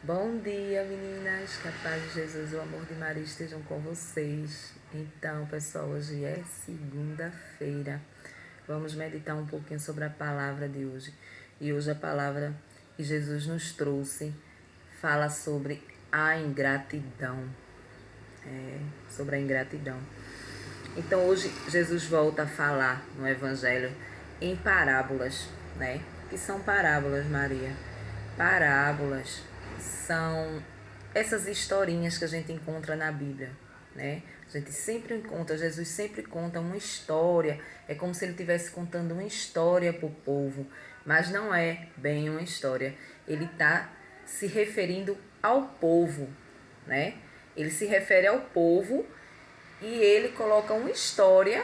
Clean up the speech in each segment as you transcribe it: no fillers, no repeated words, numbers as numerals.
Bom dia, meninas. Que a paz de Jesus e o amor de Maria estejam com vocês. Então, pessoal, hoje é segunda-feira. Vamos meditar um pouquinho sobre a palavra de hoje. E hoje a palavra que Jesus nos trouxe fala sobre a ingratidão. Sobre a ingratidão. Então, hoje Jesus volta a falar no Evangelho em parábolas, né? Que são parábolas, Maria? Parábolas são essas historinhas que a gente encontra na Bíblia, né? A gente sempre encontra, Jesus sempre conta uma história, é como se ele estivesse contando uma história para o povo, mas não é bem uma história. Ele está se referindo ao povo, né? Ele se refere ao povo e ele coloca uma história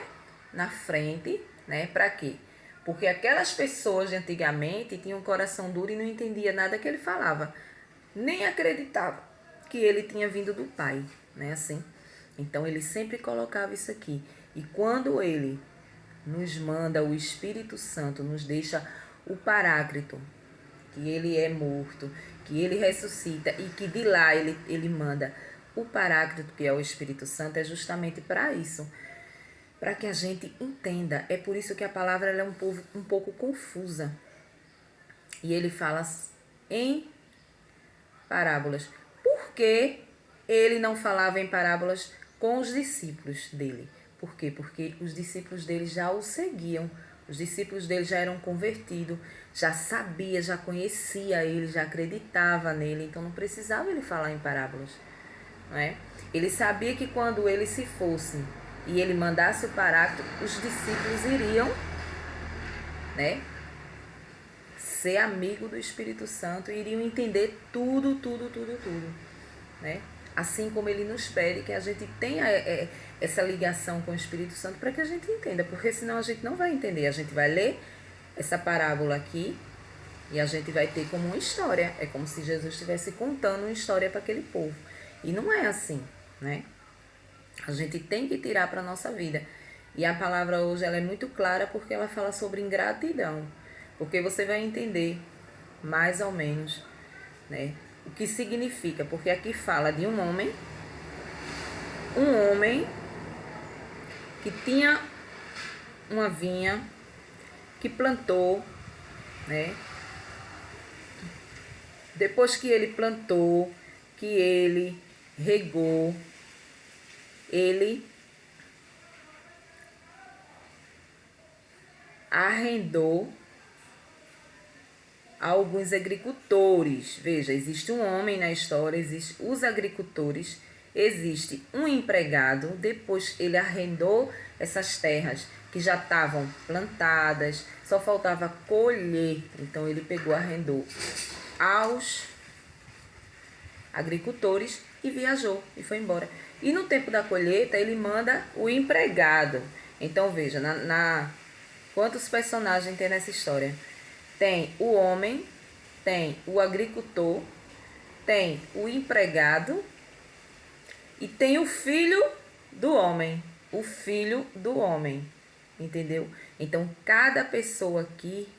na frente, né? Para quê? Porque aquelas pessoas de antigamente tinham um coração duro e não entendia nada que ele falava. Nem acreditava que ele tinha vindo do Pai, né? Assim. Então ele sempre colocava isso aqui. E quando ele nos manda o Espírito Santo, nos deixa o Paráclito, que ele é morto, que ele ressuscita e que de lá ele manda o Paráclito, que é o Espírito Santo, é justamente para isso, para que a gente entenda. É por isso que a palavra ela é um pouco confusa. E ele fala em parábolas. Por que ele não falava em parábolas com os discípulos dele? Por quê? Porque os discípulos dele já o seguiam. Os discípulos dele já eram convertidos, já sabia, já conhecia ele, já acreditava nele. Então não precisava ele falar em parábolas, não é? Ele sabia que quando ele se fosse e ele mandasse o Paráclito, os discípulos iriam, né, ser amigo do Espírito Santo e iriam entender tudo, né? Assim como ele nos pede que a gente tenha essa ligação com o Espírito Santo para que a gente entenda, porque senão a gente não vai entender. A gente vai ler essa parábola aqui e a gente vai ter como uma história. É como se Jesus estivesse contando uma história para aquele povo. E não é assim, né? A gente tem que tirar para a nossa vida. E a palavra hoje ela é muito clara porque ela fala sobre ingratidão. Porque você vai entender mais ou menos, né, o que significa. Porque aqui fala de um homem que tinha uma vinha, que plantou, né? Depois que ele plantou, que ele regou, ele arrendou a alguns agricultores. Veja, existe um homem na história, existem os agricultores, existe um empregado, depois ele arrendou essas terras que já estavam plantadas, só faltava colher. Então ele pegou, arrendou aos agricultores e viajou e foi embora. E no tempo da colheita ele manda o empregado. Então veja, quantos personagens tem nessa história? Tem o homem, tem o agricultor, tem o empregado e tem o filho do homem. O filho do homem, entendeu? Então cada pessoa aqui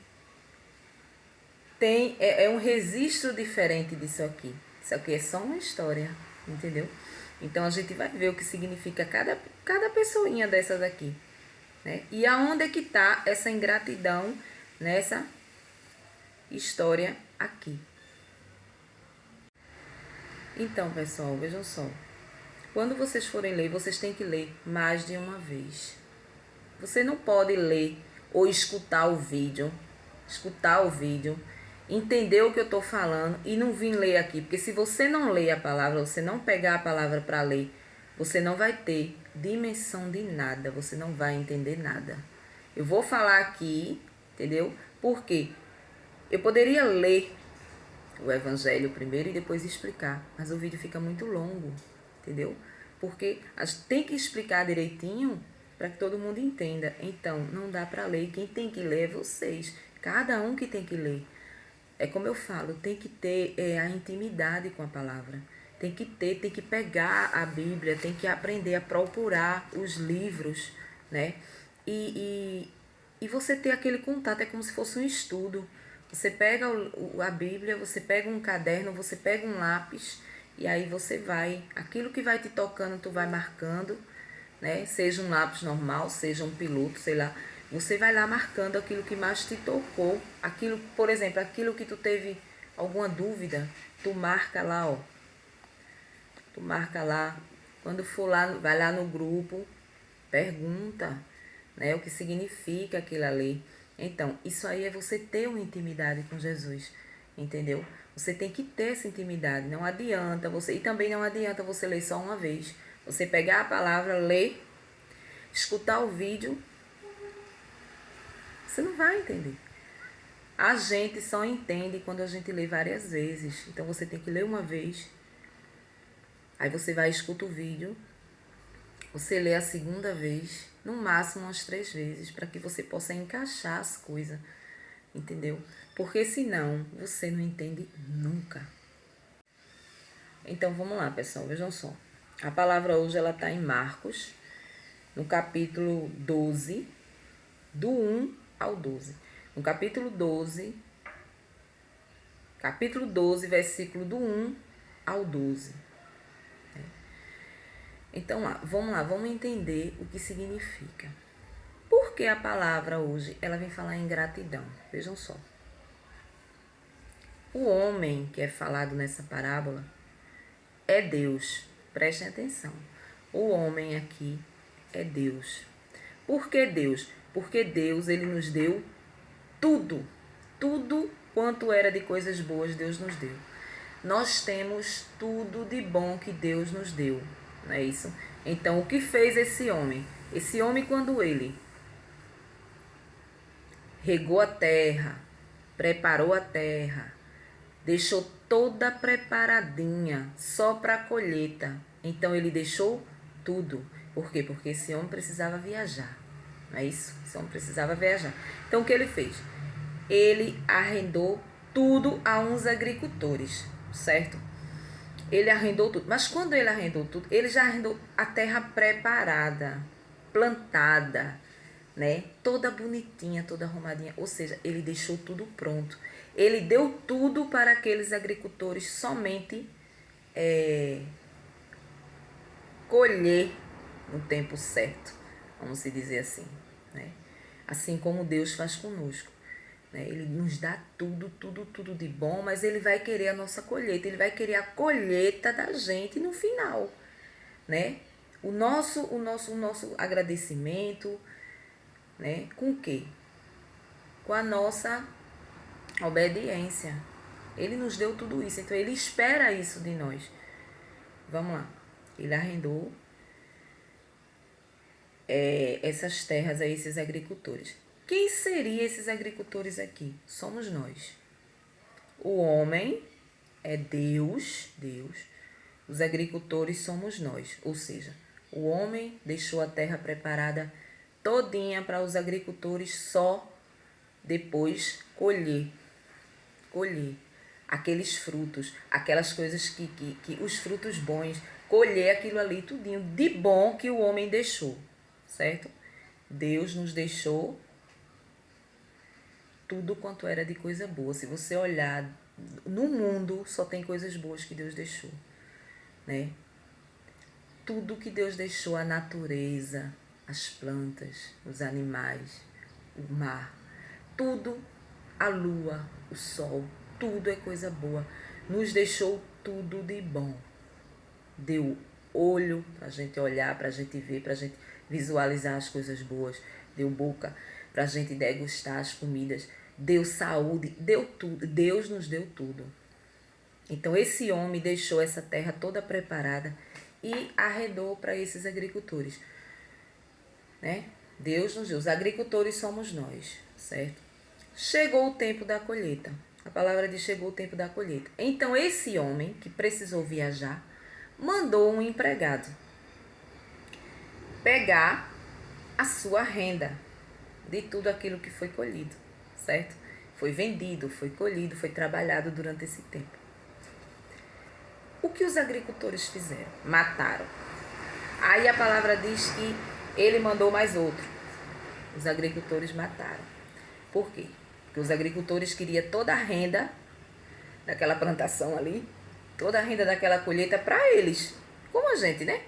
tem um registro diferente disso aqui. Isso aqui é só uma história, entendeu? Então a gente vai ver o que significa cada pessoinha dessas aqui, né? E aonde é que está essa ingratidão nessa história aqui. Então, pessoal, vejam só. Quando vocês forem ler, vocês têm que ler mais de uma vez. Você não pode ler ou escutar o vídeo, entender o que eu estou falando e não vir ler aqui. Porque se você não ler a palavra, você não pegar a palavra para ler, você não vai ter dimensão de nada, você não vai entender nada. Eu vou falar aqui, entendeu? Por quê? Eu poderia ler o Evangelho primeiro e depois explicar, mas o vídeo fica muito longo, entendeu? Porque a gente tem que explicar direitinho para que todo mundo entenda. Então, não dá para ler. Quem tem que ler é vocês. Cada um que tem que ler. É como eu falo, tem que ter a intimidade com a palavra. Tem que pegar a Bíblia, tem que aprender a procurar os livros, né? E você ter aquele contato, é como se fosse um estudo. Você pega a Bíblia, você pega um caderno, você pega um lápis e aí você vai, aquilo que vai te tocando, tu vai marcando, né? Seja um lápis normal, seja um piloto, sei lá. Você vai lá marcando aquilo que mais te tocou, aquilo, por exemplo, aquilo que tu teve alguma dúvida, tu marca lá, ó. Tu marca lá. Quando for lá, vai lá no grupo, pergunta, né, o que significa aquilo ali. Então, isso aí é você ter uma intimidade com Jesus, entendeu? Você tem que ter essa intimidade, não adianta você, e também não adianta você ler só uma vez. Você pegar a palavra, ler, escutar o vídeo, você não vai entender. A gente só entende quando a gente lê várias vezes. Então você tem que ler uma vez, aí você vai escuta o vídeo, você lê a segunda vez, no máximo umas 3 vezes, para que você possa encaixar as coisas, entendeu? Porque senão você não entende nunca. Então vamos lá, pessoal, vejam só. A palavra hoje ela está em Marcos, no capítulo 12, do 1 ao 12. No capítulo 12, versículo do 1 ao 12. Então, vamos entender o que significa. Por que a palavra hoje, ela vem falar em gratidão? Vejam só. O homem que é falado nessa parábola é Deus. Prestem atenção. O homem aqui é Deus. Por que Deus? Porque Deus, ele nos deu tudo. Tudo quanto era de coisas boas, Deus nos deu. Nós temos tudo de bom que Deus nos deu. Não é isso? Então, o que fez esse homem? Esse homem, quando ele regou a terra, preparou a terra, deixou toda preparadinha só para a colheita. Então, ele deixou tudo. Por quê? Porque esse homem precisava viajar. Não é isso? Esse homem precisava viajar. Então, o que ele fez? Ele arrendou tudo a uns agricultores, certo? Ele arrendou tudo. Mas quando ele arrendou tudo, ele já arrendou a terra preparada, plantada, né? Toda bonitinha, toda arrumadinha. Ou seja, ele deixou tudo pronto. Ele deu tudo para aqueles agricultores somente colher no tempo certo, vamos se dizer assim, né? Assim como Deus faz conosco. Ele nos dá tudo de bom, mas ele vai querer a nossa colheita, ele vai querer a colheita da gente no final, né? O nosso agradecimento, né? Com o quê? Com a nossa obediência. Ele nos deu tudo isso, então ele espera isso de nós. Vamos lá. Ele arrendou essas terras a esses agricultores. Quem seriam esses agricultores aqui? Somos nós. O homem é Deus. Os agricultores somos nós. Ou seja, o homem deixou a terra preparada todinha para os agricultores só depois colher aqueles frutos, aquelas coisas que os frutos bons, colher aquilo ali tudinho de bom que o homem deixou, certo? Deus nos deixou tudo quanto era de coisa boa. Se você olhar no mundo, só tem coisas boas que Deus deixou, né? Tudo que Deus deixou, a natureza, as plantas, os animais, o mar, tudo, a lua, o sol, tudo é coisa boa. Nos deixou tudo de bom. Deu olho para a gente olhar, para a gente ver, para a gente visualizar as coisas boas. Deu boca para a gente degustar as comidas, deu saúde, deu tudo. Deus nos deu tudo. Então esse homem deixou essa terra toda preparada e arredou para esses agricultores, né? Deus nos deu, os agricultores somos nós, certo? Chegou o tempo da colheita. A palavra diz chegou o tempo da colheita. Então esse homem que precisou viajar mandou um empregado pegar a sua renda de tudo aquilo que foi colhido, certo? Foi vendido, foi colhido, foi trabalhado durante esse tempo. O que os agricultores fizeram? Mataram. Aí a palavra diz que ele mandou mais outro. Os agricultores mataram. Por quê? Porque os agricultores queriam toda a renda daquela plantação ali, toda a renda daquela colheita para eles, como a gente, né?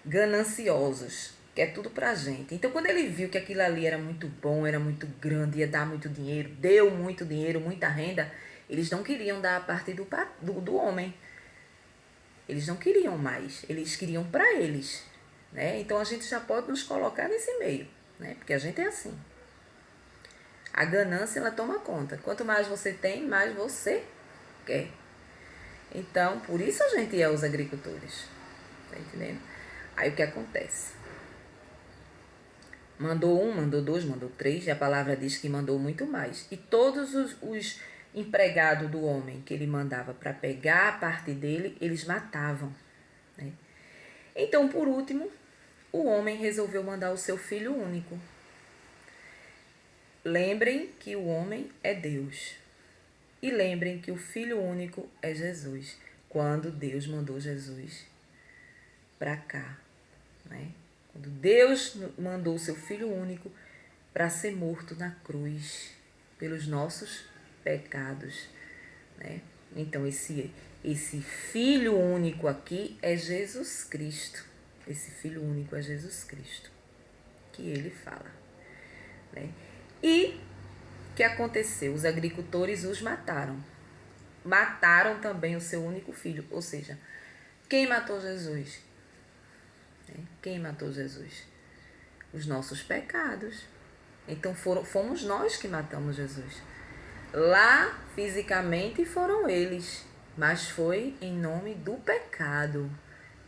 Gananciosos, que é tudo pra gente. Então, quando ele viu que aquilo ali era muito bom, era muito grande, ia dar muito dinheiro, deu muito dinheiro, muita renda, eles não queriam dar a parte do homem. Eles não queriam mais, eles queriam para eles, né? Então, a gente já pode nos colocar nesse meio, né? Porque a gente é assim. A ganância, ela toma conta. Quanto mais você tem, mais você quer. Então, por isso a gente é os agricultores. Tá entendendo? Aí o que acontece? Mandou um, mandou dois, mandou três, e a palavra diz que mandou muito mais. E todos os empregados do homem que ele mandava para pegar a parte dele, eles matavam, né? Então, por último, o homem resolveu mandar o seu filho único. Lembrem que o homem é Deus. E lembrem que o filho único é Jesus. Quando Deus mandou Jesus para cá, né? Quando Deus mandou o seu filho único para ser morto na cruz pelos nossos pecados, né? Então esse filho único aqui é Jesus Cristo. Esse filho único é Jesus Cristo, que ele fala, né? E o que aconteceu? Os agricultores os mataram. Mataram também o seu único filho. Ou seja, quem matou Jesus? Quem matou Jesus? Os nossos pecados. Então fomos nós que matamos Jesus. Lá, fisicamente, foram eles. Mas foi em nome do pecado,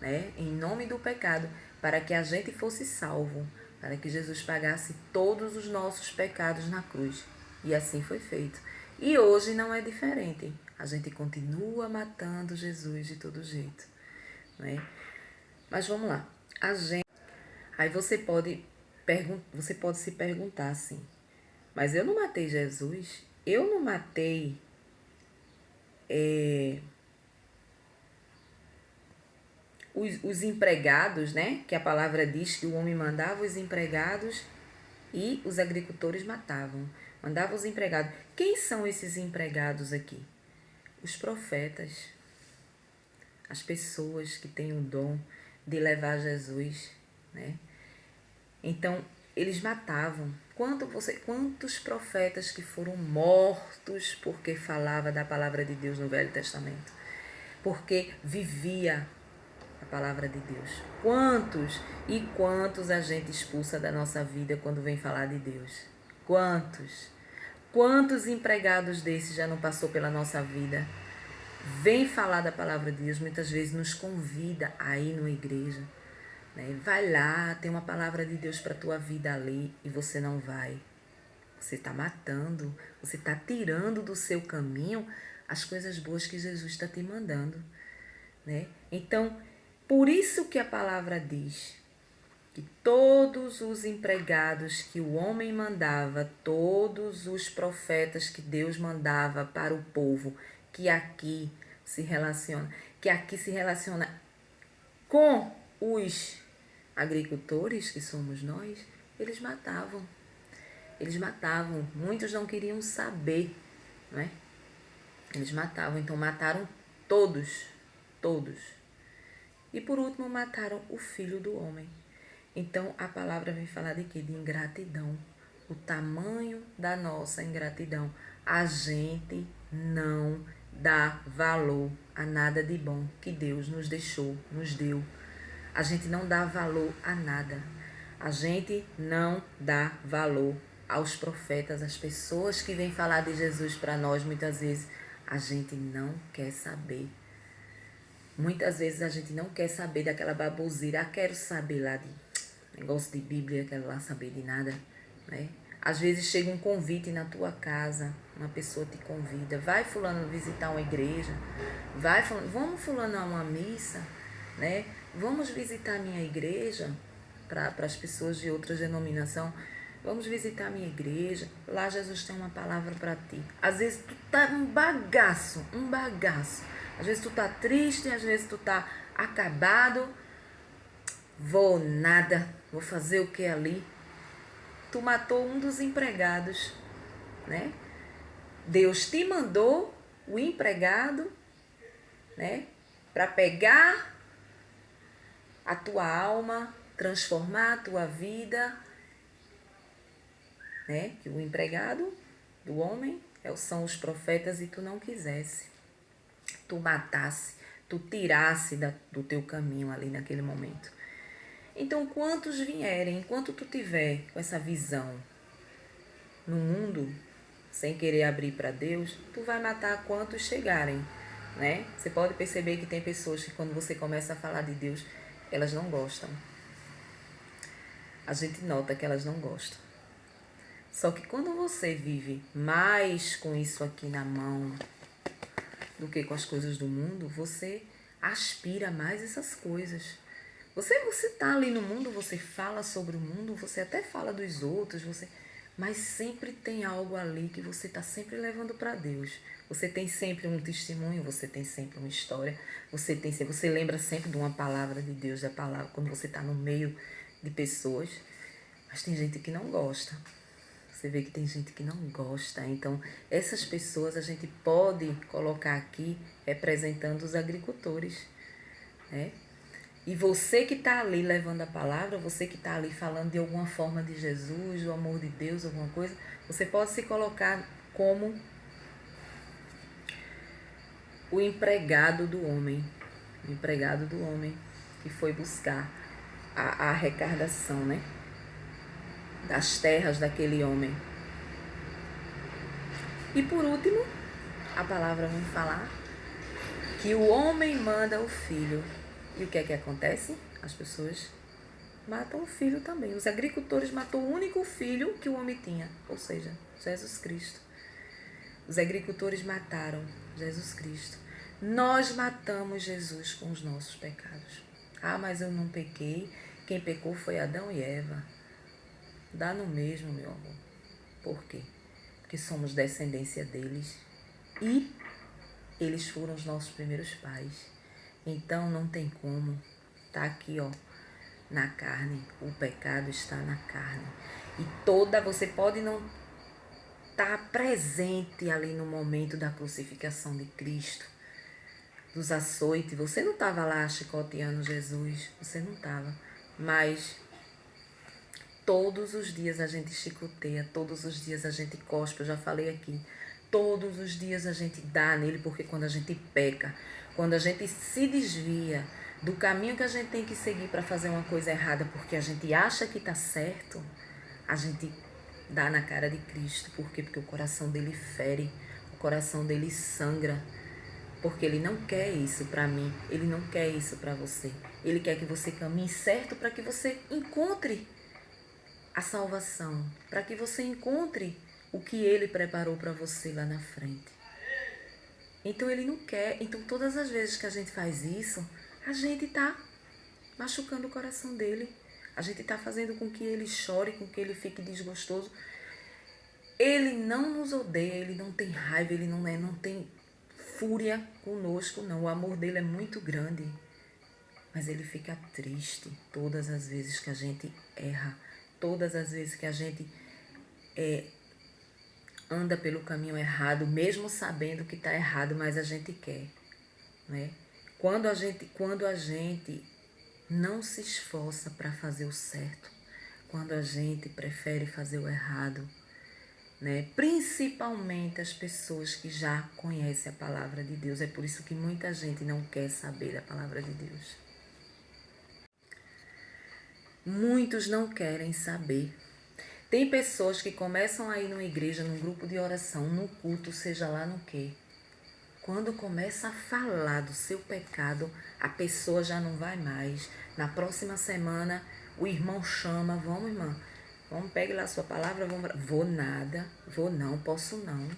né? Em nome do pecado, para que a gente fosse salvo, para que Jesus pagasse todos os nossos pecados na cruz. E assim foi feito. E hoje não é diferente. A gente continua matando Jesus de todo jeito, né? Mas vamos lá. Aí você pode se perguntar assim: mas eu não matei Jesus? Eu não matei os empregados, né? Que a palavra diz que o homem mandava os empregados e os agricultores matavam. Mandava os empregados. Quem são esses empregados aqui? Os profetas. As pessoas que têm o dom de levar Jesus, né? Então, eles matavam. Quantos profetas que foram mortos porque falava da palavra de Deus no Velho Testamento? Porque vivia a palavra de Deus. Quantos e quantos a gente expulsa da nossa vida quando vem falar de Deus? Quantos? Quantos empregados desses já não passou pela nossa vida? Vem falar da palavra de Deus, muitas vezes nos convida a ir numa igreja, né? Vai lá, tem uma palavra de Deus para a tua vida ali e você não vai. Você está matando, você está tirando do seu caminho as coisas boas que Jesus está te mandando, né? Então, por isso que a palavra diz que todos os empregados que o homem mandava, todos os profetas que Deus mandava para o povo, que aqui se relaciona com os agricultores, que somos nós, eles matavam. Eles matavam. Muitos não queriam saber, né? Eles matavam. Então, mataram todos. E, por último, mataram o filho do homem. Então, a palavra vem falar de quê? De ingratidão. O tamanho da nossa ingratidão. A gente não dá valor a nada de bom que Deus nos deu. A gente não dá valor a nada. A gente não dá valor aos profetas, às pessoas que vêm falar de Jesus para nós. Muitas vezes a gente não quer saber. Muitas vezes a gente não quer saber daquela baboseira. Quero saber lá de negócio de Bíblia, quero lá saber de nada, né? Às vezes chega um convite na tua casa, uma pessoa te convida, vai fulano visitar uma igreja, vamos fulano a uma missa, né? Vamos visitar a minha igreja, para as pessoas de outra denominação, vamos visitar a minha igreja, lá Jesus tem uma palavra para ti. Às vezes tu tá um bagaço, às vezes tu tá triste, às vezes tu tá acabado, vou fazer o que ali? Tu matou um dos empregados, né? Deus te mandou o empregado, né, para pegar a tua alma, transformar a tua vida, né? Que o empregado do homem são os profetas e tu não quisesse. Tu matasse, tu tirasse do teu caminho ali naquele momento. Então, quantos vierem, enquanto tu tiver com essa visão no mundo, sem querer abrir para Deus, tu vai matar quantos chegarem, né? Você pode perceber que tem pessoas que quando você começa a falar de Deus, elas não gostam. A gente nota que elas não gostam. Só que quando você vive mais com isso aqui na mão do que com as coisas do mundo, você aspira mais essas coisas. Você tá ali no mundo, você fala sobre o mundo, você até fala dos outros, mas sempre tem algo ali que você está sempre levando para Deus. Você tem sempre um testemunho, você tem sempre uma história, você lembra sempre de uma palavra de Deus, da palavra, quando você está no meio de pessoas. Mas tem gente que não gosta. Você vê que tem gente que não gosta. Então, essas pessoas a gente pode colocar aqui representando os agricultores, né? E você que está ali levando a palavra, você que está ali falando de alguma forma de Jesus, do amor de Deus, alguma coisa, você pode se colocar como o empregado do homem. O empregado do homem que foi buscar a arrecadação, né? Das terras daquele homem. E por último, a palavra vai falar que o homem manda o filho. E o que é que acontece? As pessoas matam o filho também. Os agricultores matou o único filho que o homem tinha, ou seja, Jesus Cristo. Os agricultores mataram Jesus Cristo. Nós matamos Jesus com os nossos pecados. Ah, mas eu não pequei. Quem pecou foi Adão e Eva. Dá no mesmo, meu amor. Por quê? Porque somos descendência deles e eles foram os nossos primeiros pais. Então não tem como. Tá aqui, ó, na carne. O pecado está na carne. E você pode não estar presente ali no momento da crucificação de Cristo, dos açoites. Você não estava lá chicoteando Jesus. Você não estava. Mas todos os dias a gente chicoteia, todos os dias a gente cospe, eu já falei aqui. Todos os dias a gente dá nele, porque quando a gente peca, quando a gente se desvia do caminho que a gente tem que seguir para fazer uma coisa errada, porque a gente acha que está certo, a gente dá na cara de Cristo. Por quê? Porque o coração dele fere, o coração dele sangra. Porque ele não quer isso para mim, ele não quer isso para você. Ele quer que você caminhe certo para que você encontre a salvação, para que você encontre o que ele preparou para você lá na frente. Então ele não quer. Então todas as vezes que a gente faz isso, a gente está machucando o coração dele. A gente está fazendo com que ele chore, com que ele fique desgostoso. Ele não nos odeia, ele não tem raiva, ele não tem fúria conosco, não. O amor dele é muito grande. Mas ele fica triste todas as vezes que a gente erra. Todas as vezes que a gente anda pelo caminho errado, mesmo sabendo que está errado, mas a gente quer, né? Quando a gente não se esforça para fazer o certo, quando a gente prefere fazer o errado, né? Principalmente as pessoas que já conhecem a palavra de Deus. É por isso que muita gente não quer saber da palavra de Deus. Muitos não querem saber. Tem pessoas que começam a ir numa igreja, num grupo de oração, no culto, seja lá no quê. Quando começa a falar do seu pecado, a pessoa já não vai mais. Na próxima semana, o irmão chama, vamos, irmã, vamos, pegue lá a sua palavra, vamos. Vou nada, vou não, posso não.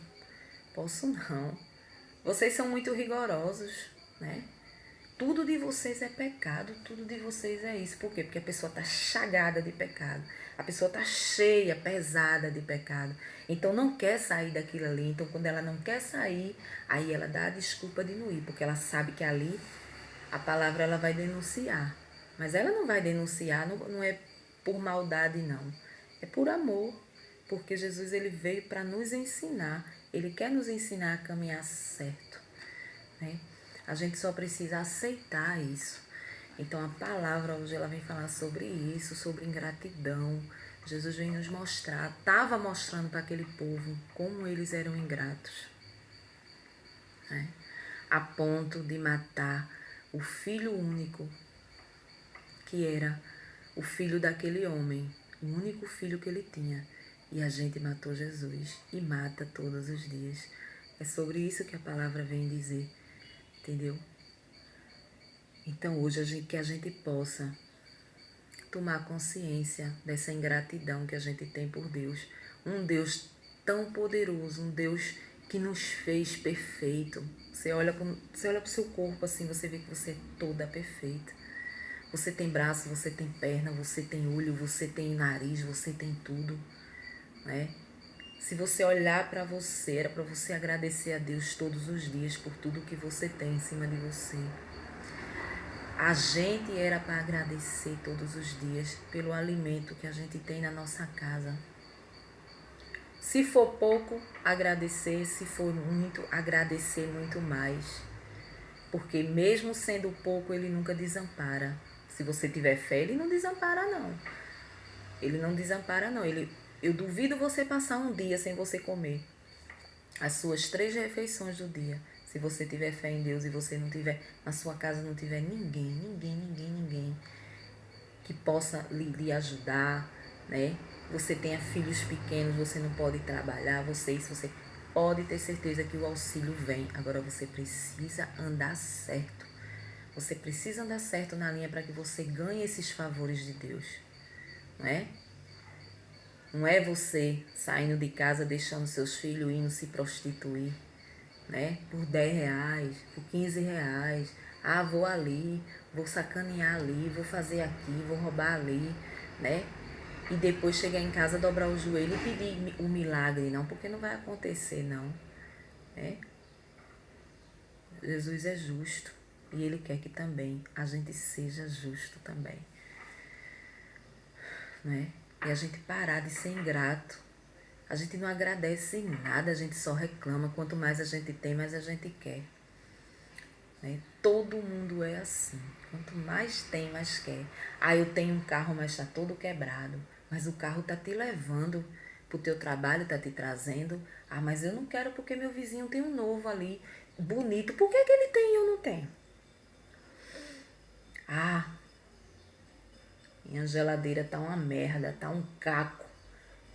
Vocês são muito rigorosos, né? Tudo de vocês é pecado, tudo de vocês é isso. Por quê? Porque a pessoa está chagada de pecado. A pessoa está cheia, pesada de pecado. Então não quer sair daquilo ali. Então quando ela não quer sair, aí ela dá a desculpa de não ir. Porque ela sabe que ali a palavra ela vai denunciar. Mas ela não vai denunciar, não é por maldade não. É por amor. Porque Jesus ele veio para nos ensinar. Ele quer nos ensinar a caminhar certo, né? A gente só precisa aceitar isso. Então a palavra hoje ela vem falar sobre isso, sobre ingratidão. Jesus vem nos mostrar, estava mostrando para aquele povo como eles eram ingratos, né? A ponto de matar o filho único, que era o filho daquele homem, o único filho que ele tinha. E a gente matou Jesus e mata todos os dias. É sobre isso que a palavra vem dizer, entendeu? Então hoje que a gente possa tomar consciência dessa ingratidão que a gente tem por Deus. Um Deus tão poderoso, um Deus que nos fez perfeito. Você olha para o seu corpo assim, você vê que você é toda perfeita. Você tem braço, você tem perna, você tem olho, você tem nariz, você tem tudo, né? Se você olhar para você, era para você agradecer a Deus todos os dias por tudo que você tem em cima de você. A gente era para agradecer todos os dias pelo alimento que a gente tem na nossa casa. Se for pouco, agradecer. Se for muito, agradecer muito mais. Porque mesmo sendo pouco, ele nunca desampara. Se você tiver fé, ele não desampara, não. Ele não desampara, não. Eu duvido você passar um dia sem você comer as suas 3 refeições do dia. Se você tiver fé em Deus e você não tiver, na sua casa não tiver ninguém que possa lhe ajudar, né? Você tenha filhos pequenos, você não pode trabalhar, você pode ter certeza que o auxílio vem. Agora você precisa andar certo. Você precisa andar certo na linha para que você ganhe esses favores de Deus, não é? Não é você saindo de casa, deixando seus filhos indo se prostituir, né? Por 10 reais, por 15 reais. Ah, vou ali, vou sacanear ali, vou fazer aqui, vou roubar ali, né? E depois chegar em casa, dobrar o joelho e pedir o milagre, não, porque não vai acontecer, não, né? Jesus é justo e Ele quer que também a gente seja justo também, né? E a gente parar de ser ingrato. A gente não agradece em nada, a gente só reclama. Quanto mais a gente tem, mais a gente quer, né? Todo mundo é assim. Quanto mais tem, mais quer. Ah, eu tenho um carro, mas está todo quebrado. Mas o carro está te levando para o teu trabalho, está te trazendo. Ah, mas eu não quero porque meu vizinho tem um novo ali, bonito. Por que ele tem e eu não tenho? Ah, minha geladeira tá uma merda, tá um caco,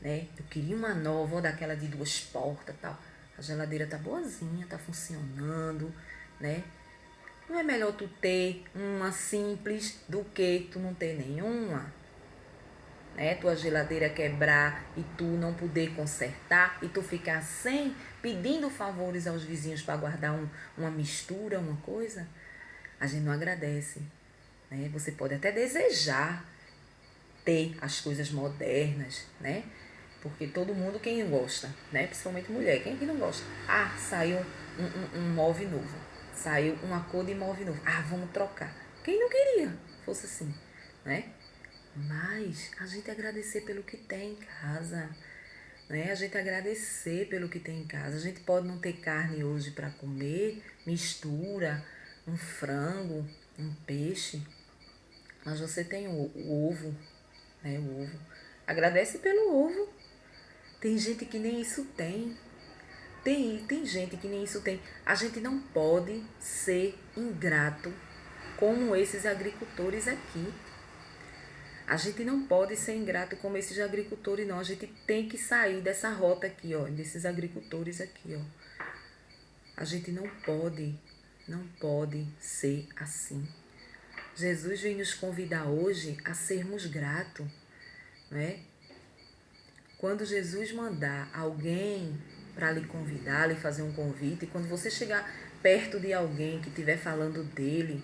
né? Eu queria uma nova, ou daquela de 2 portas e tal. A geladeira tá boazinha, tá funcionando, né? Não é melhor tu ter uma simples do que tu não ter nenhuma, né? Tua geladeira quebrar e tu não poder consertar e tu ficar sem, pedindo favores aos vizinhos para guardar uma mistura, uma coisa. A gente não agradece, né? Você pode até desejar ter as coisas modernas, né? Porque todo mundo, quem gosta, né? Principalmente mulher, quem que não gosta? Ah, saiu um móvel novo, saiu uma cor de móvel novo. Ah, vamos trocar. Quem não queria fosse assim, né? Mas a gente agradecer pelo que tem em casa, né? A gente agradecer pelo que tem em casa. A gente pode não ter carne hoje para comer, mistura, um frango, um peixe, mas você tem o ovo, né? O ovo. Agradece pelo ovo. Tem gente que nem isso tem. Tem gente que nem isso tem. A gente não pode ser ingrato como esses agricultores aqui. A gente não pode ser ingrato como esses agricultores, não. A gente tem que sair dessa rota aqui, ó, desses agricultores aqui, ó. A gente não pode ser assim. Jesus vem nos convidar hoje a sermos gratos, né? Quando Jesus mandar alguém para lhe convidar, lhe fazer um convite, e quando você chegar perto de alguém que estiver falando dele,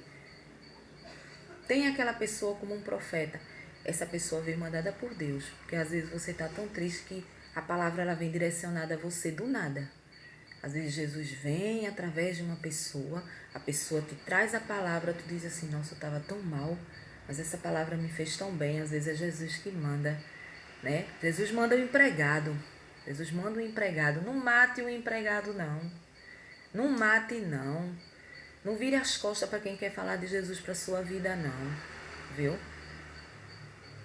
tem aquela pessoa como um profeta. Essa pessoa veio mandada por Deus, porque às vezes você está tão triste que a palavra ela vem direcionada a você do nada. Às vezes Jesus vem através de uma pessoa, a pessoa te traz a palavra, tu diz assim, nossa, eu estava tão mal, mas essa palavra me fez tão bem. Às vezes é Jesus que manda, né? Jesus manda o empregado, Jesus manda o empregado. Não mate o empregado, não. Não mate, não. Não vire as costas para quem quer falar de Jesus para sua vida, não. Viu?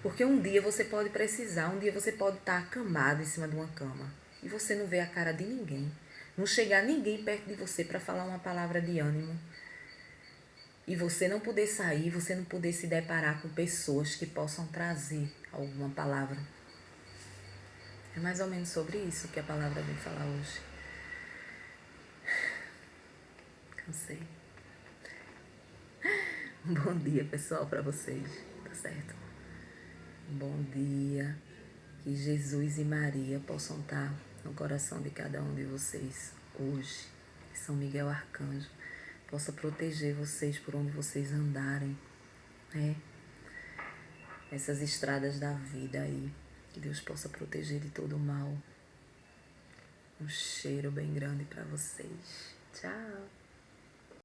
Porque um dia você pode precisar, um dia você pode estar acamado em cima de uma cama. E você não vê a cara de ninguém. Não chegar ninguém perto de você para falar uma palavra de ânimo. E você não poder sair, você não poder se deparar com pessoas que possam trazer alguma palavra. É mais ou menos sobre isso que a palavra vem falar hoje. Cansei. Bom dia, pessoal, para vocês. Tá certo? Bom dia. Que Jesus e Maria possam estar no coração de cada um de vocês hoje. Que São Miguel Arcanjo possa proteger vocês por onde vocês andarem, né? Essas estradas da vida aí. Que Deus possa proteger de todo o mal. Um cheiro bem grande para vocês. Tchau.